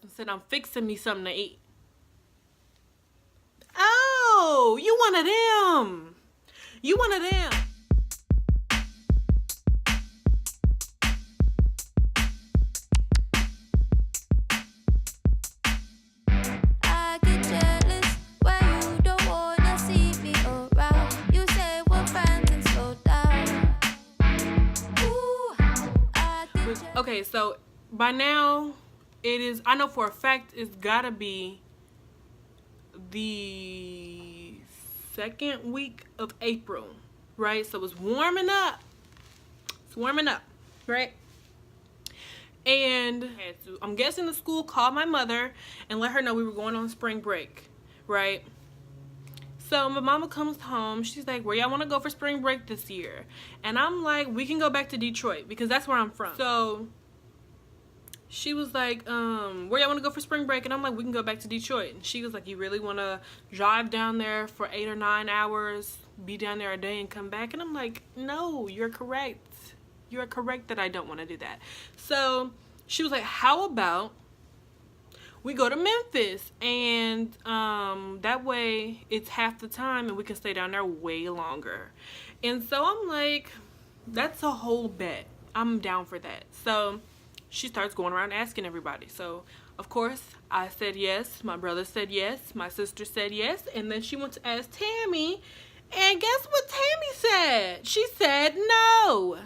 and said, I'm fixing me something to eat. Oh, you one of them. You one of them. I get jealous when you don't wanna see me around. You say we're friends and slow down. Ooh, I get jealous. Okay, so by now, I know for a fact it's gotta be the second week of April, right? So it's warming up. It's warming up, right? And I'm guessing the school called my mother and let her know we were going on spring break, right? So my mama comes home. She's like, where y'all want to go for spring break this year? And I'm like, we can go back to Detroit because that's where I'm from. So she was like, where y'all want to go for spring break? And I'm like, we can go back to Detroit. And she was like, you really want to drive down there for 8 or 9 hours, be down there a day and come back? And I'm like, no, you're correct. You're correct that I don't want to do that. So she was like, how about we go to Memphis? And that way it's half the time and we can stay down there way longer. And so I'm like, that's a whole bet. I'm down for that. So she starts going around asking everybody. So, of course, I said yes. My brother said yes. My sister said yes. And then she went to ask Tammy. And guess what Tammy said? She said no.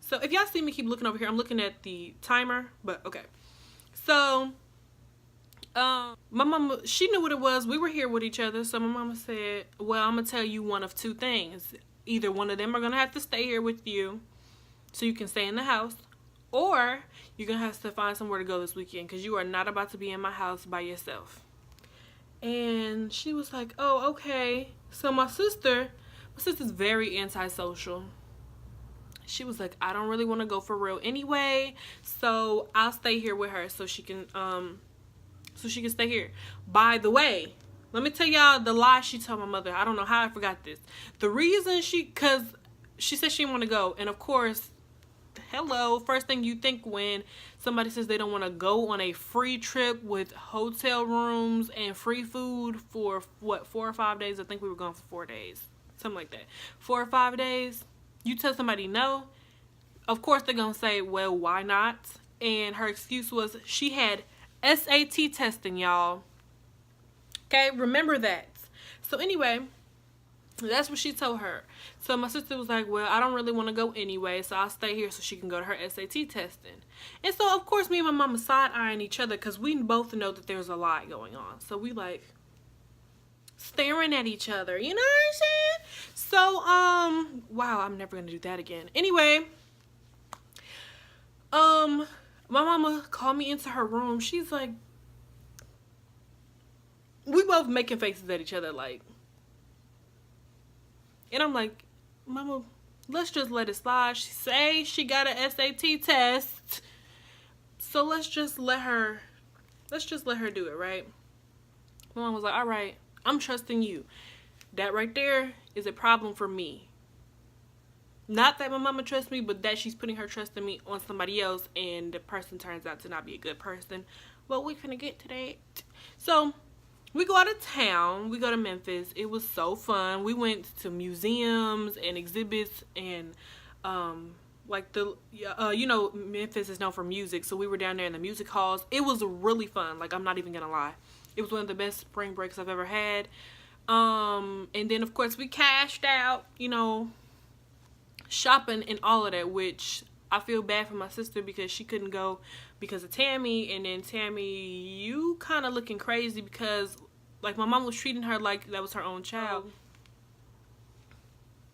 So, if y'all see me keep looking over here, I'm looking at the timer. But, okay. So, my mama, she knew what it was. We were here with each other. So, my mama said, well, I'm going to tell you one of two things. Either one of them are going to have to stay here with you so you can stay in the house, or you're going to have to find somewhere to go this weekend because you are not about to be in my house by yourself. And she was like, oh, okay. So my sister's very antisocial. She was like, I don't really want to go for real anyway, so I'll stay here with her so she can stay here. By the way, let me tell y'all the lie she told my mother. I don't know how I forgot this. The reason because she said she didn't want to go. And of course, hello, first thing you think when somebody says they don't want to go on a free trip with hotel rooms and free food for, 4 or 5 days? I think we were gone for 4 days. Something like that. 4 or 5 days. You tell somebody no. Of course, they're going to say, well, why not? And her excuse was she had SAT testing, y'all. Okay, remember that. So anyway, that's what she told her. So my sister was like, well, I don't really want to go anyway, so I'll stay here so she can go to her SAT testing. And so, of course, me and my mama side-eyeing each other because we both know that there's a lie going on. So we like staring at each other, you know what I'm saying? So, wow, I'm never going to do that again. Anyway, my mama called me into her room. She's like, we both making faces at each other like, and I'm like, mama, let's just let it slide. She say she got an SAT test, so let's just let her do it, right? My mom was like, all right, I'm trusting you. That right there is a problem for me. Not that my mama trusts me, but that she's putting her trust in me on somebody else, and the person turns out to not be a good person. Well, we finna get to that. So we go out of town. We go to Memphis. It was so fun. We went to museums and exhibits and Memphis is known for music, so we were down there in the music halls. It was really fun. Like, I'm not even gonna lie. It was one of the best spring breaks I've ever had. And then of course we cashed out, shopping and all of that, which I feel bad for my sister because she couldn't go because of Tammy. And then Tammy, you kind of looking crazy because like my mom was treating her like that was her own child.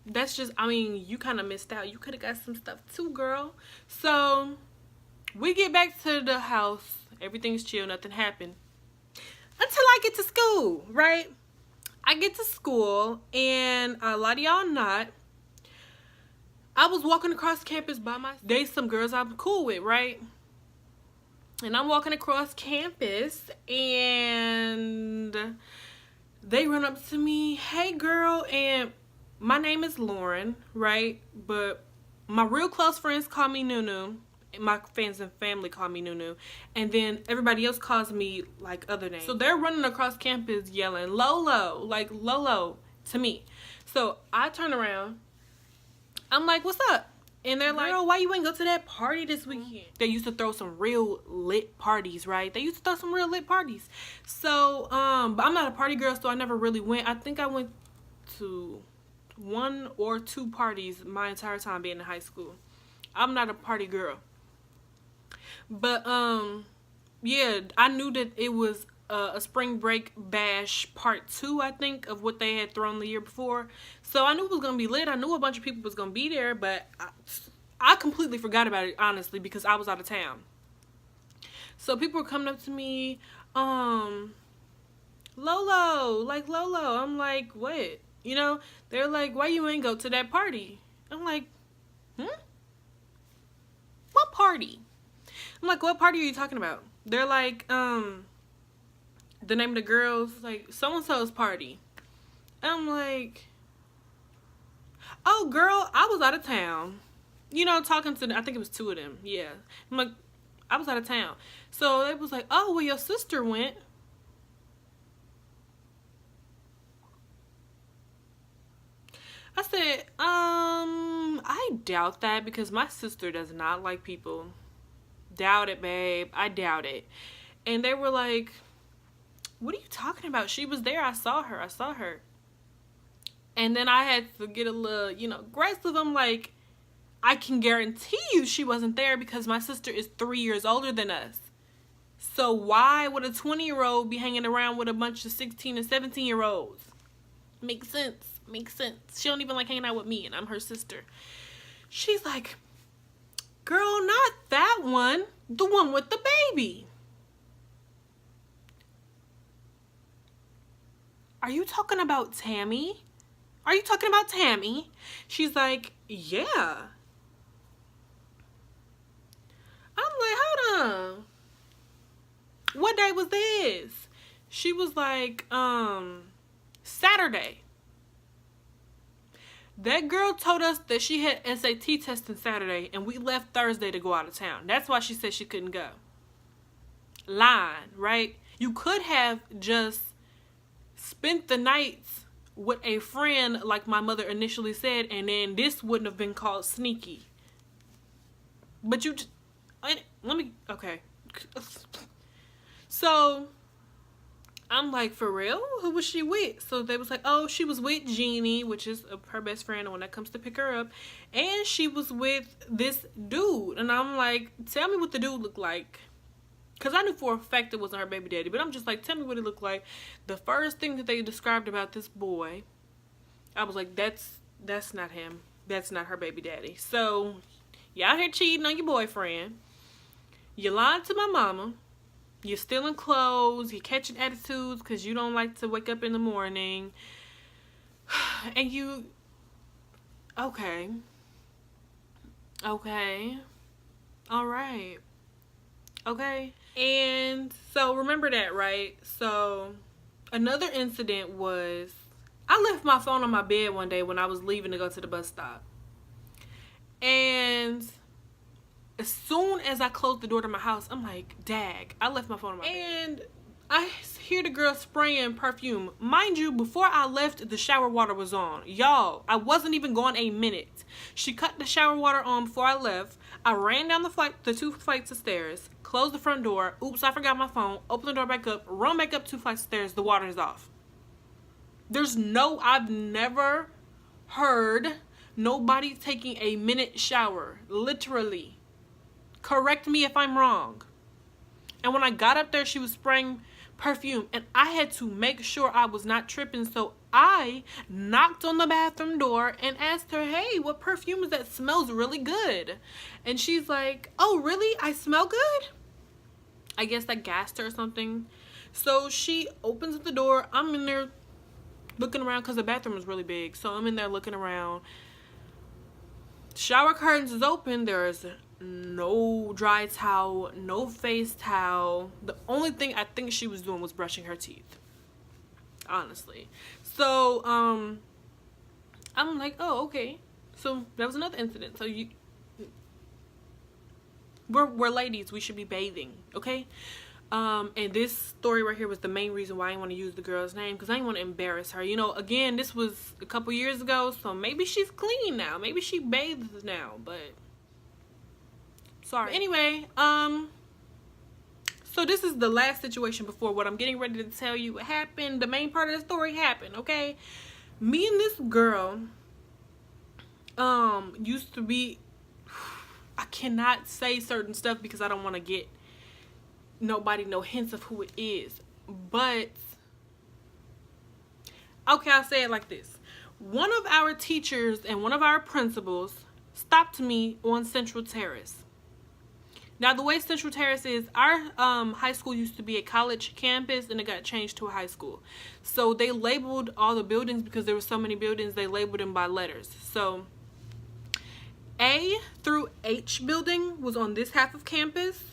That's just, you kind of missed out. You could have got some stuff too, girl. So we get back to the house. Everything's chill. Nothing happened until I get to school, right? I get to school, and a lot of y'all not. I was walking across campus by myself. There's some girls I'm cool with, right? And I'm walking across campus, and they run up to me, hey girl, and my name is Lauren, right? But my real close friends call me Nunu. My fans and family call me Nunu. And then everybody else calls me like other names. So they're running across campus yelling Lolo, like Lolo to me. So I turn around. I'm like, what's up? And they're like, girl, why you ain't go to that party this weekend? They used to throw some real lit parties, right? They used to throw some real lit parties. So, but I'm not a party girl, so I never really went. I think I went to 1 or 2 parties my entire time being in high school. I'm not a party girl. But, yeah, I knew that it was a spring break bash part 2, I think, of what they had thrown the year before. So I knew it was gonna be lit. I knew a bunch of people was gonna be there, but I completely forgot about it, honestly, because I was out of town. So people were coming up to me, Lolo, like Lolo. I'm like, what? You know, they're like, why you ain't go to that party? I'm like, what party? I'm like, what party are you talking about? They're like, the name of the girls, like, so-and-so's party. I'm like, oh, girl, I was out of town. You know, talking to, I think it was 2 of them. Yeah. I'm like, I was out of town. So they was like, oh, well, your sister went. I said, I doubt that because my sister does not like people. Doubt it, babe. I doubt it. And they were like, what are you talking about? She was there. I saw her. And then I had to get a little, you know, aggressive. I'm like, I can guarantee you she wasn't there because my sister is 3 years older than us. So why would a 20-year-old be hanging around with a bunch of 16 and 17-year-olds? Makes sense. She don't even like hanging out with me, and I'm her sister. She's like, girl, not that one. The one with the baby. Are you talking about Tammy? She's like, yeah. I'm like, hold on. What day was this? She was like, Saturday. That girl told us that she had SAT testing Saturday and we left Thursday to go out of town. That's why she said she couldn't go. Lying, right? You could have just spent the nights with a friend like my mother initially said, and then this wouldn't have been called sneaky. But you, okay. So I'm like, for real? Who was she with? So they was like, oh, she was with Jeannie, which is her best friend, the one that comes to pick her up. And she was with this dude. And I'm like, tell me what the dude looked like. Because I knew for a fact it wasn't her baby daddy. But I'm just like, tell me what he looked like. The first thing that they described about this boy, I was like, that's not him. That's not her baby daddy. So, you out here cheating on your boyfriend. You lied to my mama. You're stealing clothes. You're catching attitudes because you don't like to wake up in the morning. And you... Okay. All right. Okay. And so remember that, right? So another incident was I left my phone on my bed one day when I was leaving to go to the bus stop. And as soon as I closed the door to my house, I'm like, dag, I left my phone on my bed. And I hear the girl spraying perfume. Mind you, before I left, the shower water was on. Y'all, I wasn't even gone a minute. She cut the shower water on before I left. I ran down the 2 flights of stairs, closed the front door. Oops, I forgot my phone. Open the door back up, run back up 2 flights of stairs. The water is off. I've never heard nobody taking a minute shower. Literally. Correct me if I'm wrong. And when I got up there, she was spraying perfume. And I had to make sure I was not tripping. So I knocked on the bathroom door and asked her, hey, what perfume is that? Smells really good. And she's like, oh, really? I smell good? I guess that gassed her or something. So she opens up the door. I'm in there looking around because the bathroom was really big. So I'm in there looking around. Shower curtains is open. There's no dry towel, no face towel. The only thing I think she was doing was brushing her teeth, honestly. So I'm like, oh, okay. So that was another incident. So we're ladies, we should be bathing, okay? And this story right here was the main reason why I didn't want to use the girl's name, because I didn't want to embarrass her. You know, again, this was a couple years ago, so maybe she's clean now. Maybe she bathes now, but sorry. But anyway, so this is the last situation before what I'm getting ready to tell you happened. The main part of the story happened, okay? Me and this girl used to be, I cannot say certain stuff because I don't want to get nobody no hints of who it is, but okay, I'll say it like this. One of our teachers and one of our principals stopped me on Central Terrace. Now, the way Central Terrace is, our high school used to be a college campus, and it got changed to a high school. So they labeled all the buildings, because there were so many buildings, they labeled them by letters. So A through H building was on this half of campus.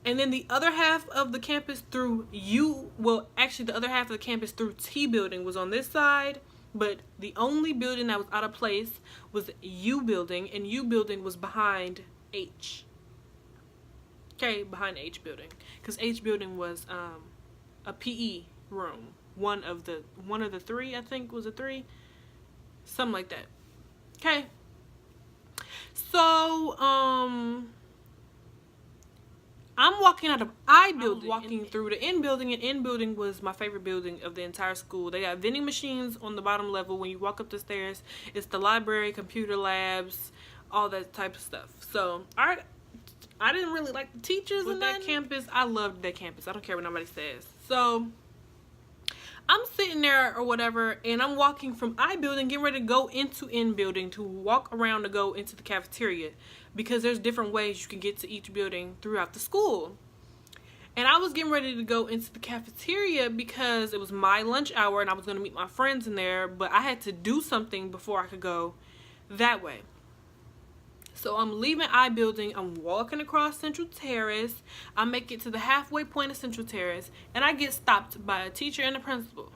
And then the other half of the campus through U, well, actually the other half of the campus through T building was on this side. But the only building that was out of place was U building, and U building was behind H. Okay, behind H building. Because H building was a PE room. One of the three, I think, was a 3. Something like that. Okay. So, I'm walking out of I building, walking through the N building, and N building was my favorite building of the entire school. They got vending machines on the bottom level. When you walk up the stairs, it's the library, computer labs, all that type of stuff. So I didn't really like the teachers in that campus. I loved that campus. I don't care what nobody says. So I'm sitting there or whatever, and I'm walking from I building, getting ready to go into N building to walk around to go into the cafeteria, because there's different ways you can get to each building throughout the school. And I was getting ready to go into the cafeteria because it was my lunch hour and I was going to meet my friends in there, but I had to do something before I could go that way. So I'm leaving I building, I'm walking across Central Terrace, I make it to the halfway point of Central Terrace, and I get stopped by a teacher and a principal.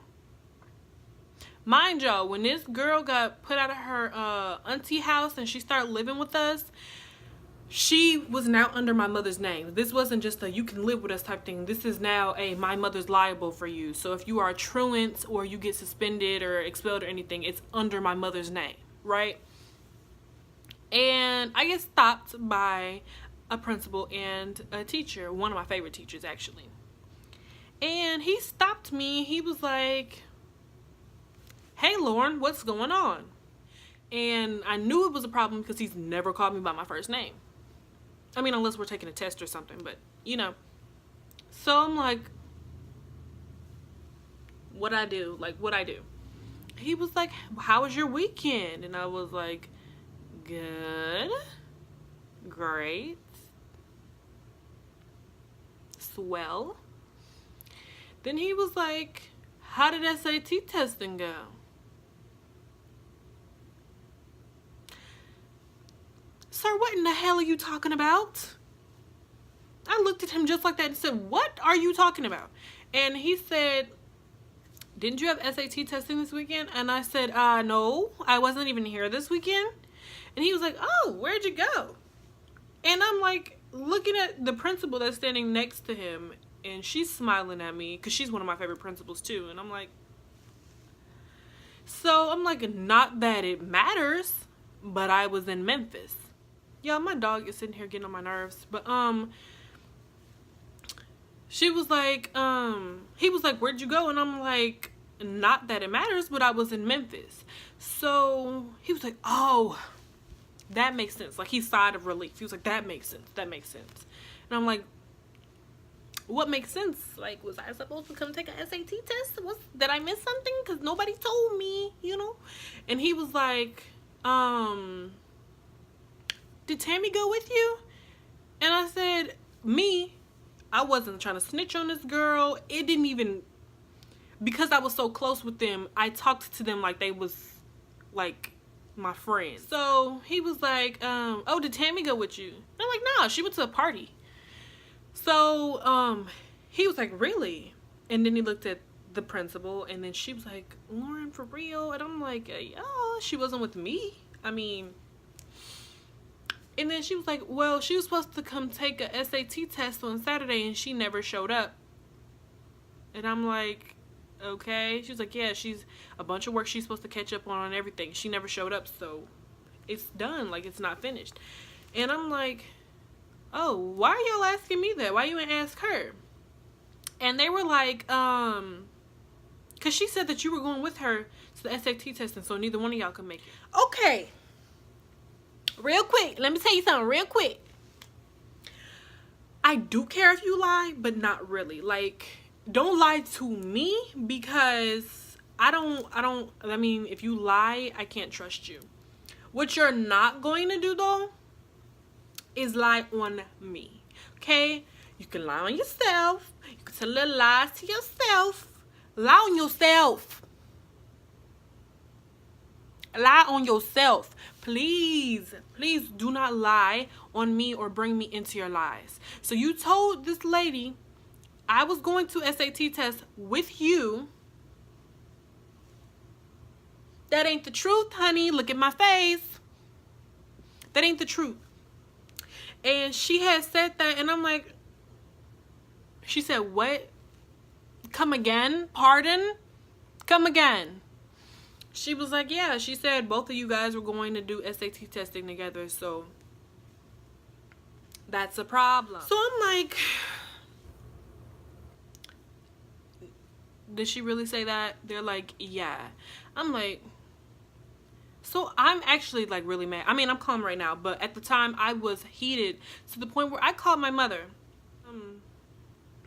Mind y'all, when this girl got put out of her auntie house and she started living with us, she was now under my mother's name. This wasn't just a you can live with us type thing. This is now a my mother's liable for you. So if you are a truant or you get suspended or expelled or anything, it's under my mother's name, right? And I get stopped by a principal and a teacher, one of my favorite teachers actually. And he stopped me. He was like, "Hey Lauren, what's going on?" And I knew it was a problem because he's never called me by my first name. I mean, unless we're taking a test or something, but you know. So I'm like, what I do? He was like, "How was your weekend?" And I was like, "Good, great, swell." Then he was like, "How did SAT testing go?" "Sir, what in the hell are you talking about?" I looked at him just like that and said, "What are you talking about?" And he said, "Didn't you have SAT testing this weekend?" And I said, "No, I wasn't even here this weekend." And he was like, "Oh, where'd you go?" And I'm like looking at the principal that's standing next to him, and she's smiling at me because she's one of my favorite principals too. And I'm like, not that it matters, but I was in Memphis. Y'all, my dog is sitting here getting on my nerves. But she was like, he was like, "Where'd you go?" And I'm like, "Not that it matters, but I was in Memphis." So he was like, "Oh, that makes sense." Like, he sighed of relief. He was like, that makes sense. And I'm like, what makes sense? Like, was I supposed to come take a SAT test? Did I miss something? Because nobody told me, you know? And he was like, "Did Tammy go with you?" And I said, I wasn't trying to snitch on this girl. It didn't even, because I was so close with them, I talked to them like they was like my friends. So he was like, "Oh, did Tammy go with you?" And I'm like, "Nah, she went to a party." So he was like, "Really?" And then he looked at the principal, and then she was like, "Lauren, for real?" And I'm like, "Yeah, she wasn't with me. I mean, And then she was like, well, she was supposed to come take a SAT test on Saturday and she never showed up. And I'm like, okay. She was like, yeah, she's a bunch of work she's supposed to catch up on everything. She never showed up, so it's done. Like, it's not finished. And I'm like, oh, why are y'all asking me that? Why you ain't ask her? And they were like, because she said that you were going with her to the SAT testing, so neither one of y'all could make it. Okay. Real quick. Let me tell you something real quick. I do care if you lie, but not really. Like, don't lie to me, because I mean, if you lie, I can't trust you. What you're not going to do, though, is lie on me. Okay? You can lie on yourself. You can tell little lies to yourself. Lie on yourself. Lie on yourself. Please, please do not lie on me or bring me into your lies. So you told this lady I was going to SAT test with you. That ain't the truth, honey. Look at my face. That ain't the truth. And she had said that, and I'm like, she said, what? Come again? Pardon? Come again. She was like, yeah, she said both of you guys were going to do SAT testing together, so that's a problem. So I'm like, did she really say that? They're like, yeah. I'm like, so I'm actually like really mad. I mean, I'm calm right now, but at the time I was heated to the point where I called my mother.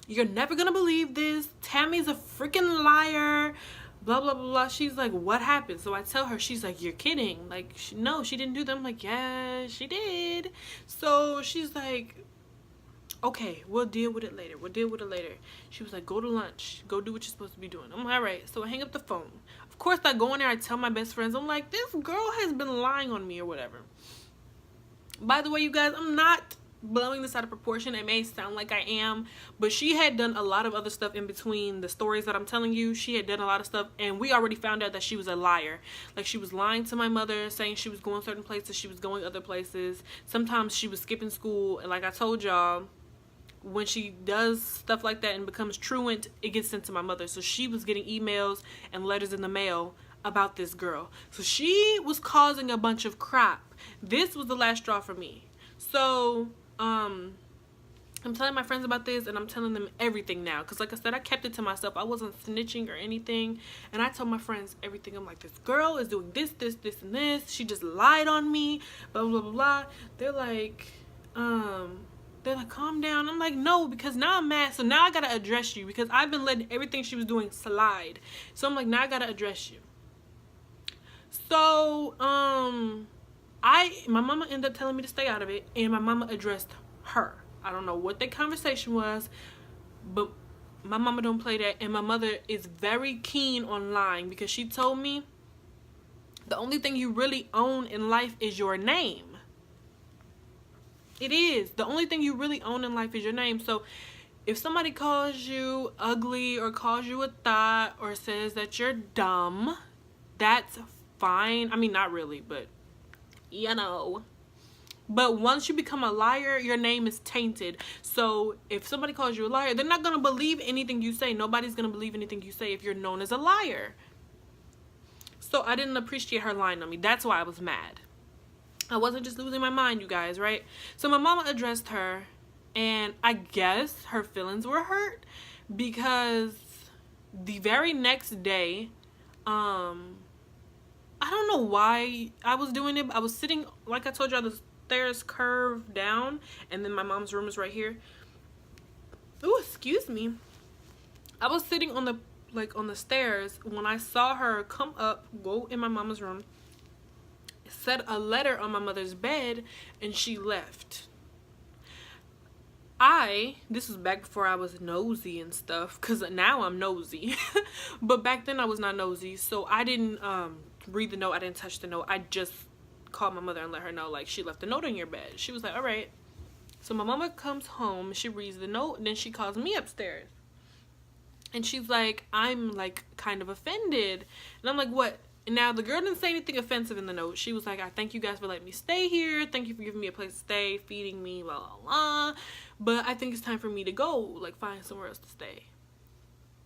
You're never gonna believe this. Tammy's a freaking liar. Blah, blah, blah, blah. She's like, what happened? So I tell her, she's like, you're kidding. Like, no, she didn't do that. I'm like, yeah, she did. So she's like, okay, we'll deal with it later. We'll deal with it later. She was like, go to lunch. Go do what you're supposed to be doing. I'm like, all right. So I hang up the phone. Of course, I go in there. I tell my best friends. I'm like, this girl has been lying on me or whatever. By the way, you guys, I'm not blowing this out of proportion. It may sound like I am, but she had done a lot of other stuff in between the stories that I'm telling you. She had done a lot of stuff, and we already found out that she was a liar. Like, she was lying to my mother, saying she was going certain places, she was going other places. Sometimes she was skipping school, and like I told y'all, when she does stuff like that and becomes truant, it gets sent to my mother. So she was getting emails and letters in the mail about this girl. So she was causing a bunch of crap. This was the last straw for me. So I'm telling my friends about this, and I'm telling them everything now, because like I said, I kept it to myself. I wasn't snitching or anything, and I told my friends everything. I'm like, this girl is doing this, this, this, and this. She just lied on me, blah, blah, blah, blah. They're like, calm down. I'm like, no, because now I'm mad, so now I gotta address you, because I've been letting everything she was doing slide. So I'm like, now I gotta address you. So my mama ended up telling me to stay out of it, and my mama addressed her. I don't know what that conversation was, but my mama don't play that, and my mother is very keen on lying, because she told me the only thing you really own in life is your name. It is. The only thing you really own in life is your name. So if somebody calls you ugly or calls you a thought or says that you're dumb, that's fine. I mean, not really, but you know. But once you become a liar, your name is tainted. So if somebody calls you a liar, they're not going to believe anything you say. Nobody's going to believe anything you say if you're known as a liar. So I didn't appreciate her lying on me. That's why I was mad. I wasn't just losing my mind, you guys, right? So my mama addressed her, and I guess her feelings were hurt, because the very next day, I don't know why I was doing it. I was sitting, like I told y'all, the stairs curve down, and then my mom's room is right here. Oh, excuse me. I was sitting on the stairs when I saw her come up, go in my mama's room, set a letter on my mother's bed, and she left. This was back before I was nosy and stuff, because now I'm nosy. But back then I was not nosy, so I didn't read the note. I didn't touch the note. I just called my mother and let her know, like, she left a note on your bed. She was like, all right. So my mama comes home, she reads the note, and then she calls me upstairs. And she's like, I'm like kind of offended. And I'm like, what? Now, the girl didn't say anything offensive in the note. She was like, I thank you guys for letting me stay here. Thank you for giving me a place to stay, feeding me, blah, blah, blah. But I think it's time for me to go, like, find somewhere else to stay.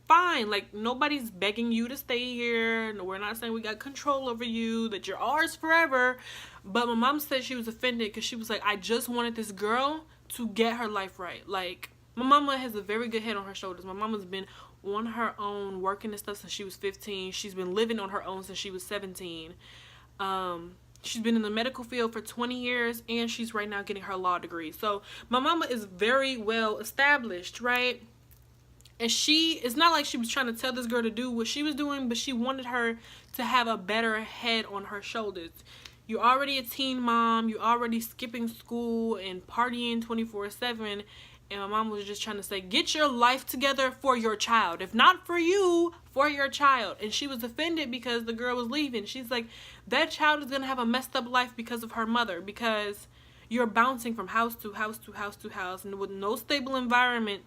Fine. Like, nobody's begging you to stay here. No, we're not saying we got control over you, that you're ours forever. But my mom said she was offended because she was like, I just wanted this girl to get her life right. Like, my mama has a very good head on her shoulders. My mama's been on her own working and stuff since she was 15. She's been living on her own since she was 17. She's been in the medical field for 20 years, and she's right now getting her law degree. So my mama is very well established, right? And it's not like she was trying to tell this girl to do what she was doing, but she wanted her to have a better head on her shoulders. You're already a teen mom, you're already skipping school and partying 24/7. And my mom was just trying to say, get your life together for your child. If not for you, for your child. And she was offended because the girl was leaving. She's like, that child is going to have a messed up life because of her mother. Because you're bouncing from house to house to house to house and with no stable environment.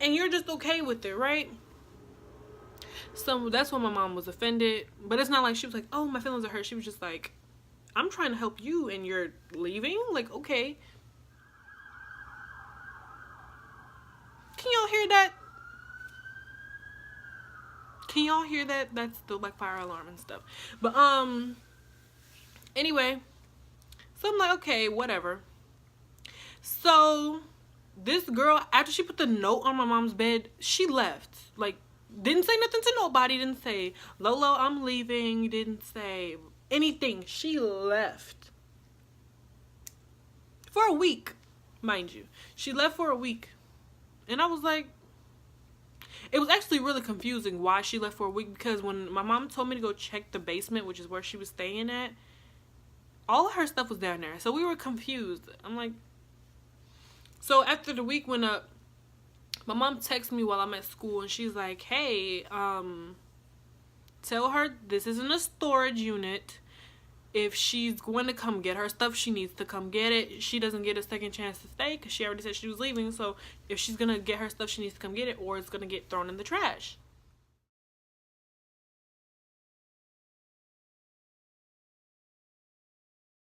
And you're just okay with it, right? So that's when my mom was offended. But it's not like she was like, oh, my feelings are hurt. She was just like, I'm trying to help you and you're leaving? Like, okay. Can y'all hear that? Can y'all hear that? That's the like fire alarm and stuff. But anyway, so I'm like, okay, whatever. So this girl, after she put the note on my mom's bed, she left. Like, didn't say nothing to nobody. Didn't say, Lolo, I'm leaving. Didn't say anything. She left for a week, mind you. She left for a week. And I was like, it was actually really confusing why she left for a week, because when my mom told me to go check the basement, which is where she was staying at, all of her stuff was down there. So we were confused. I'm like, so after the week went up, my mom texted me while I'm at school and she's like, hey, tell her this isn't a storage unit. If she's going to come get her stuff, she needs to come get it. She doesn't get a second chance to stay because she already said she was leaving. So if she's going to get her stuff, she needs to come get it or it's going to get thrown in the trash.